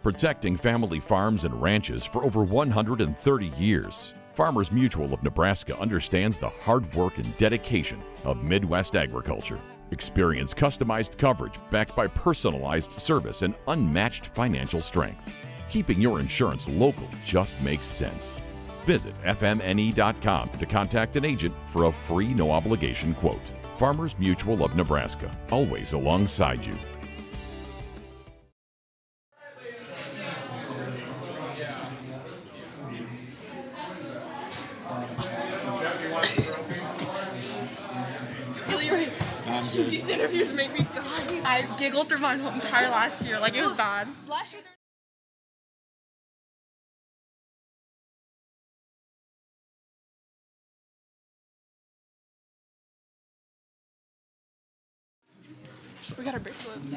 protecting family farms and ranches for over 130 years. Farmers Mutual of Nebraska understands the hard work and dedication of Midwest agriculture. Experience customized coverage backed by personalized service and unmatched financial strength. Keeping your insurance local just makes sense. Visit fmne.com to contact an agent for a free no-obligation quote. Farmers Mutual of Nebraska, always alongside you. These interviews make me die. I giggled through my whole entire last year, like it was bad. Last year. We got our bracelets.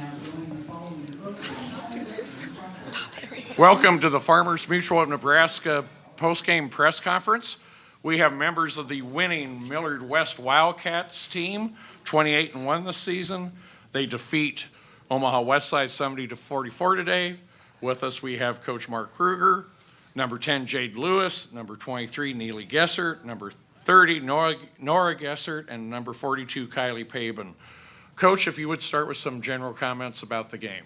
Stop it. Welcome to the Farmers Mutual of Nebraska post-game press conference. We have members of the winning Millard West Wildcats team, 28-1 this season. They defeat Omaha Westside 70-44 today. With us we have Coach Mark Kruger, number 10 Jade Lewis, number 23 Neely Gessert, number 30 Nora Gessert, and number 42 Kylie Paben. Coach, if you would start with some general comments about the game.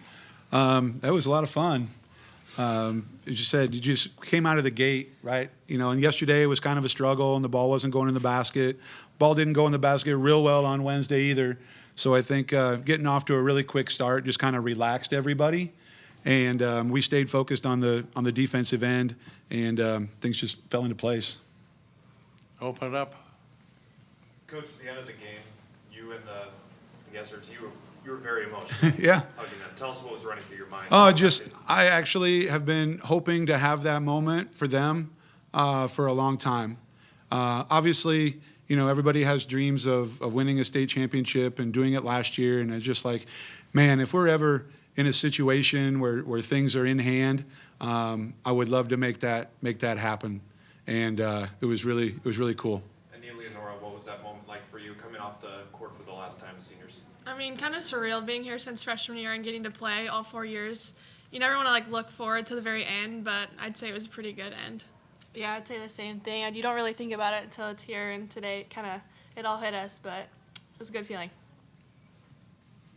That was a lot of fun. As you said, you just came out of the gate, right? And yesterday was kind of a struggle, and the ball wasn't going in the basket. Ball didn't go in the basket real well on Wednesday either. So I think getting off to a really quick start just kind of relaxed everybody, and we stayed focused on the defensive end, and things just fell into place. Open it up. Coach, at the end of the game, you and the Gesserts, you were very emotional. Yeah. Hugging them. Tell us what was running through your mind. I actually have been hoping to have that moment for them for a long time. Obviously, everybody has dreams of winning a state championship and doing it last year, and it's just like, man, if we're ever in a situation where things are in hand, I would love to make that happen, and it was really cool. And Neely and Nora, what was that moment like for you coming off the court for the last time as seniors? I mean, kind of surreal being here since freshman year and getting to play all 4 years. You never want to look forward to the very end, but I'd say it was a pretty good end. Yeah, I'd say the same thing. And you don't really think about it until it's here, and today it all hit us, but it was a good feeling.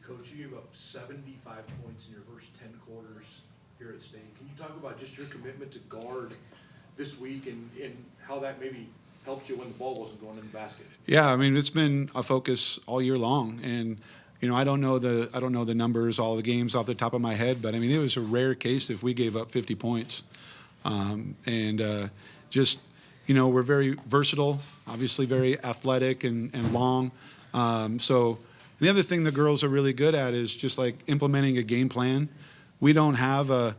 Coach, you gave up 75 points in your first 10 quarters here at state. Can you talk about just your commitment to guard this week and how that maybe helped you when the ball wasn't going in the basket? Yeah, I mean, it's been a focus all year long, and I don't know the numbers, all the games off the top of my head, but I mean, it was a rare case if we gave up 50 points. We're very versatile, obviously very athletic and long. So the other thing the girls are really good at is just like implementing a game plan. We don't have a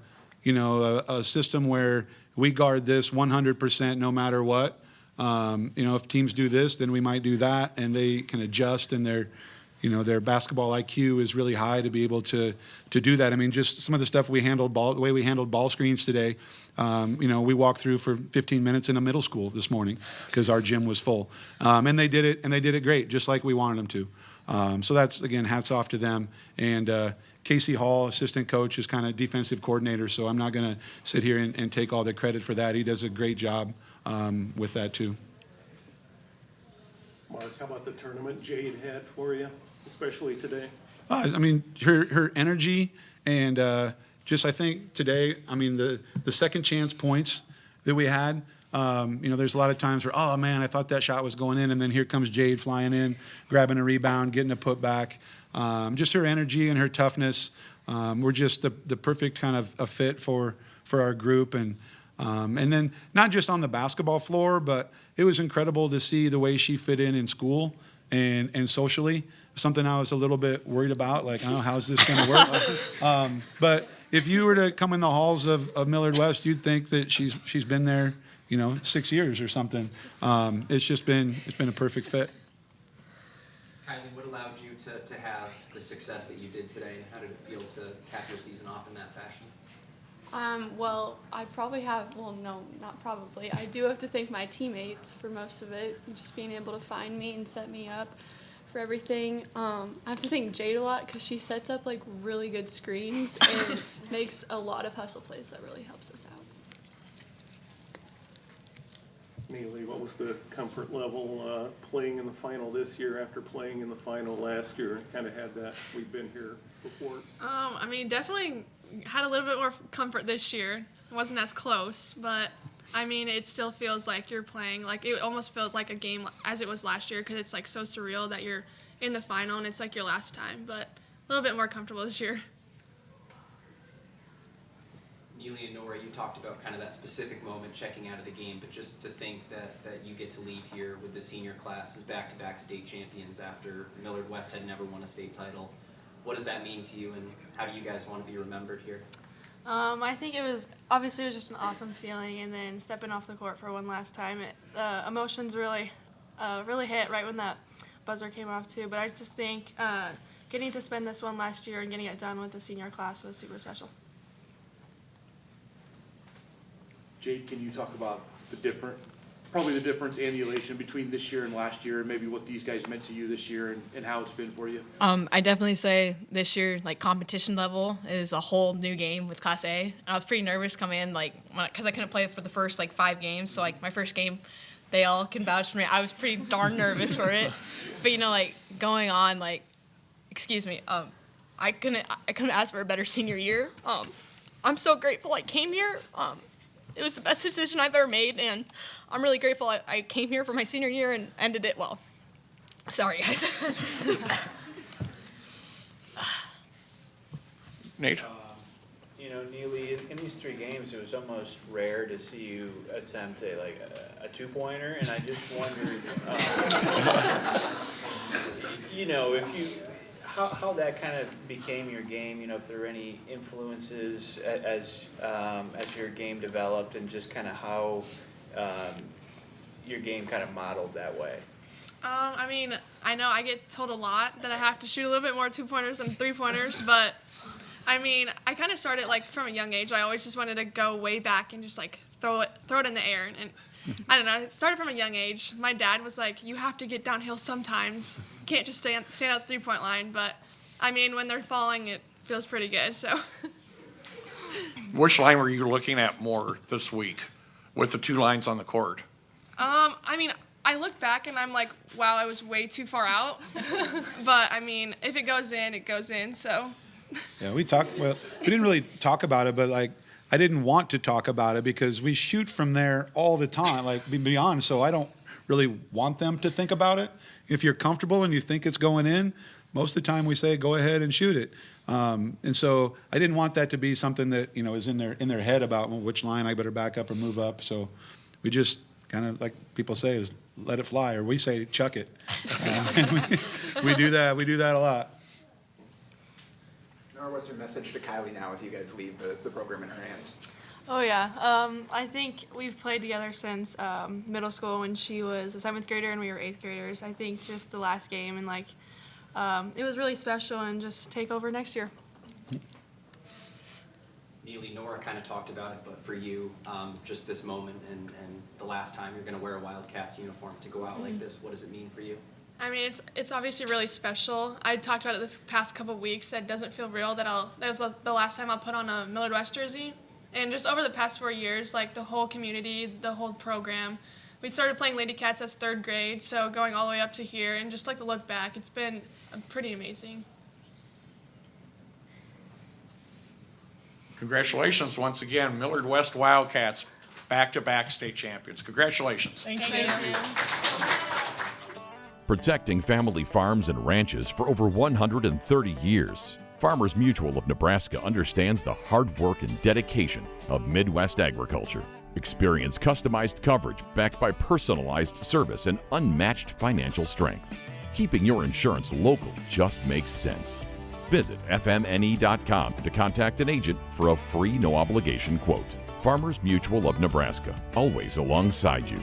system where we guard this 100% no matter what. If teams do this, then we might do that, and they can adjust, and their basketball IQ is really high to be able to do that. I mean, just some of the stuff the way we handled ball screens today. We walked through for 15 minutes in a middle school this morning because our gym was full, and they did it great, just like we wanted them to. So that's, again, hats off to them. And Casey Hall, assistant coach, is kind of defensive coordinator, so I'm not going to sit here and take all the credit for that. He does a great job with that too. Mark, how about the tournament Jade had for you, especially today? I mean, her energy and just, I think today, I mean, the second chance points that we had, there's a lot of times where, oh man, I thought that shot was going in, and then here comes Jade flying in, grabbing a rebound, getting a putback. Just her energy and her toughness. We're just the perfect kind of a fit for our group, and then not just on the basketball floor, but it was incredible to see the way she fit in school and socially. Something I was a little bit worried about, like, I don't know, how's this going to work? But if you were to come in the halls of Millard West, you'd think that she's been there, 6 years or something. It's been a perfect fit. Kylie, what allowed you to have the success that you did today, and how did it feel to cap your season off in that fashion? I do have to thank my teammates for most of it, just being able to find me and set me up for everything. I have to thank Jade a lot because she sets up like really good screens and makes a lot of hustle plays that really helps us out. Neely, what was the comfort level playing in the final this year after playing in the final last year? Kind of had that, we've been here before. I mean, definitely had a little bit more comfort this year. It wasn't as close, but I mean, it still feels like you're playing. Like, it almost feels like a game as it was last year because it's like so surreal that you're in the final and it's like your last time, but a little bit more comfortable this year. Neely and Nora, you talked about kind of that specific moment checking out of the game, but just to think that you get to leave here with the senior class as back-to-back state champions after Millard West had never won a state title. What does that mean to you, and how do you guys want to be remembered here? I think it was just an awesome feeling, and then stepping off the court for one last time, emotions really hit right when that buzzer came off too. But I just think getting to spend this one last year and getting it done with the senior class was super special. Jade, can you talk about the difference and the elation between this year and last year, and maybe what these guys meant to you this year and how it's been for you? I definitely say this year, like, competition level is a whole new game with Class A. I was pretty nervous coming in, like, because I couldn't play for the first, 5 games. So, my first game, they all can vouch for me. I was pretty darn nervous for it. But, going on, excuse me, I couldn't ask for a better senior year. I'm so grateful I came here. It was the best decision I've ever made, and I'm really grateful I came here for my senior year and ended it well. Sorry, guys. Nate? Neely, in these 3 games, it was almost rare to see you attempt a 2-pointer, and I just wondered, how that kind of became your game. If there were any influences as your game developed, and just kind of how your game kind of modeled that way. I mean, I know I get told a lot that I have to shoot a little bit more 2-pointers than 3-pointers, but I mean, I kind of started from a young age. I always just wanted to go way back and just throw it in the air, and I don't know. It started from a young age. My dad was like, "You have to get downhill sometimes. You can't just stand at the 3-point line." But I mean, when they're falling, it feels pretty good. So. Which line were you looking at more this week with the 2 lines on the court? I mean, I look back and I'm like, wow, I was way too far out. But I mean, if it goes in, it goes in. So. Yeah, we didn't really talk about it, but I didn't want to talk about it because we shoot from there all the time, beyond, so I don't really want them to think about it. If you're comfortable and you think it's going in, most of the time we say, go ahead and shoot it. And so I didn't want that to be something that, is in their head about which line I better back up or move up. So we just kind of, like people say, is let it fly, or we say chuck it. We do that. We do that a lot. Nora, what's your message to Kylie now as you guys leave the program in her hands? Oh yeah, I think we've played together since middle school when she was a 7th grader and we were 8th graders. I think just the last game and it was really special, and just take over next year. Neely, Nora kind of talked about it, but for you, just this moment and the last time you're going to wear a Wildcats uniform to go out like this, what does it mean for you? I mean, it's obviously really special. I talked about it this past couple of weeks. It doesn't feel real that was the last time I'll put on a Millard West jersey. And just over the past 4 years, the whole community, the whole program, we started playing Lady Cats as 3rd grade, so going all the way up to here, and just the look back, it's been pretty amazing. Congratulations once again, Millard West Wildcats, back-to-back state champions. Congratulations. Thank you. Protecting family farms and ranches for over 130 years. Farmers Mutual of Nebraska understands the hard work and dedication of Midwest agriculture. Experience customized coverage backed by personalized service and unmatched financial strength. Keeping your insurance local just makes sense. Visit fmne.com to contact an agent for a free no-obligation quote. Farmers Mutual of Nebraska, always alongside you.